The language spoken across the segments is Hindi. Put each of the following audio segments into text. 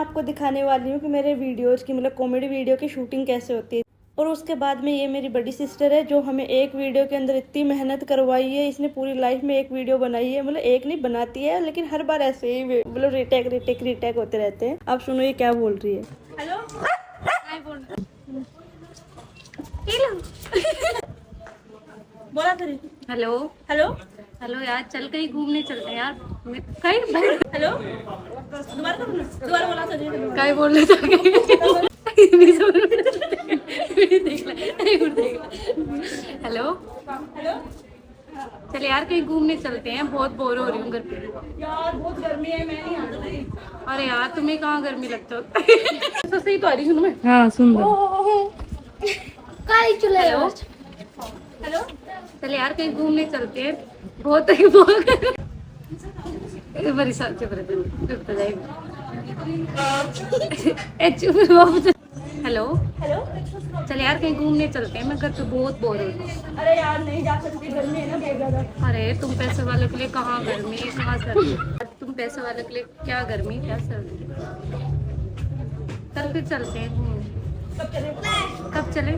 आपको दिखाने वाली हूँ कि मेरे वीडियोस की मतलब कॉमेडी वीडियो की शूटिंग कैसे होती है। और उसके बाद में ये मेरी बड़ी सिस्टर है जो हमें एक वीडियो के अंदर इतनी मेहनत करवाई है। इसने पूरी लाइफ में एक वीडियो बनाई है, मतलब एक नहीं बनाती है लेकिन हर बार ऐसे ही मतलब रिटेक रिटेक रिटेक होते रहते हैं। आप सुनो ये क्या बोल रही है। हेलो बोल बोला था। हेलो हेलो हेलो यार, चल कहीं घूमने चलते हैं यार। कहीं हेलो दोबारा बोला था। कहीं बोल रहे थे। हेलो हेलो चल यार, कहीं घूमने चलते हैं। बहुत बोर हो रही हूँ घर पे। यार बहुत गर्मी है, मैं नहीं आ रही। अरे यार, तुम्हें कहाँ गर्मी लगता है? तो सही तो आ रही सुनो मैं। हाँ, सुंदर। हेलो हेलो चल यार, कहीं घूमने चलते हैं। बहुत बड़ी साल चुप हेलो हेलो चल यार, कहीं घूमने चलते हैं। मैं घर पे बहुत बोर हो रही हूँ। अरे यार नहीं जा सकती, गर्मी है ना बहुत ज्यादा। अरे तुम पैसे वालों के लिए कहाँ गर्मी, कहाँ सर्दी। तुम पैसे वालों के लिए क्या गर्मी, क्या सर्दी। कल फिर चलते हैं घूमने। कब चले?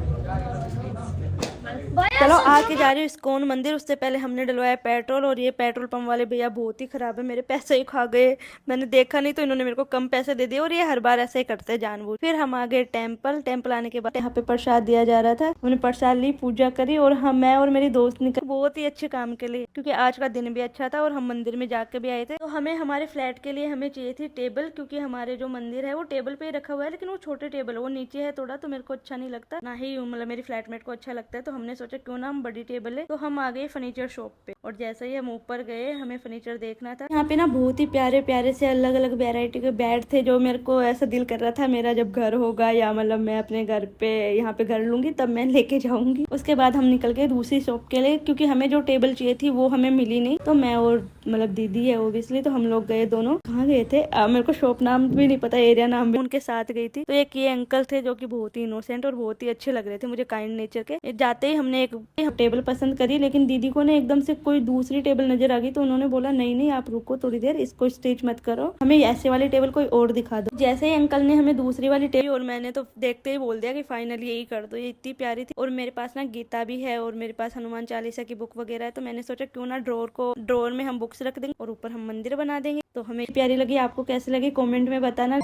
चलो आके जा रही हूँ इस्कॉन मंदिर। उससे पहले हमने डलवाया पेट्रोल और ये पेट्रोल पंप वाले भैया बहुत ही खराब है, मेरे पैसे ही खा गए। मैंने देखा नहीं तो इन्होंने मेरे को कम पैसे दे दिए और ये हर बार ऐसे ही करते हैं जानबूझ। फिर हम आ गए टेम्पल आने के बाद यहाँ पे प्रसाद दिया जा रहा था। हमने प्रसाद ली, पूजा करी और हम मैं और मेरी दोस्त निकल बहुत ही अच्छे काम के लिए, क्योंकि आज का दिन भी अच्छा था और हम मंदिर में जाके भी आए थे। तो हमें हमारे फ्लैट के लिए हमें चाहिए थी टेबल, क्योंकि हमारे जो मंदिर है वो टेबल पे ही रखा हुआ है, लेकिन वो छोटे टेबल है, वो नीचे है थोड़ा, तो मेरे को अच्छा नहीं लगता, ना ही मतलब मेरी फ्लैटमेट को अच्छा लगता है। तो हमने सोचा क्यों ना हम बड़ी टेबल है। तो हम आ गए फर्नीचर शॉप पे और जैसे ही हम ऊपर गए हमें फर्नीचर देखना था। यहाँ पे ना बहुत ही प्यारे प्यारे से अलग अलग वेराइटी के बेड थे, जो मेरे को ऐसा दिल कर रहा था मेरा जब घर होगा या मतलब मैं अपने घर पे यहाँ पे घर लूंगी तब मैं लेके जाऊंगी। उसके बाद हम निकल गए दूसरी शॉप के लिए, क्योंकि हमें जो टेबल चाहिए थी वो हमें मिली नहीं। तो मैं और मतलब दीदी है ओब्वियसली, तो हम लोग गए दोनों। कहाँ गए थे मेरे को शॉप नाम भी नहीं पता, एरिया नाम भी। उनके साथ गई थी। तो एक ये अंकल थे जो कि बहुत ही इनोसेंट और बहुत ही अच्छे लग रहे थे मुझे, काइंड नेचर के। जाते ही हमने एक टेबल पसंद करी, लेकिन दीदी को ना एकदम से कोई दूसरी टेबल नजर आ गई। तो उन्होंने बोला नहीं नहीं आप रुको थोड़ी देर, इसको स्टिच मत करो, हमें ऐसे वाली टेबल कोई और दिखा दो। जैसे ही अंकल ने हमें दूसरी वाली टेबल, और मैंने तो देखते ही बोल दिया कि फाइनली यही कर दो, ये इतनी प्यारी थी। और मेरे पास ना गीता भी है और मेरे पास हनुमान चालीसा की बुक वगैरह है। तो मैंने सोचा क्यों ना ड्रॉर में हम बुक्स रख देंगे और ऊपर हम मंदिर बना देंगे। तो हमें प्यारी लगी। आपको कैसे लगी कॉमेंट में बताना।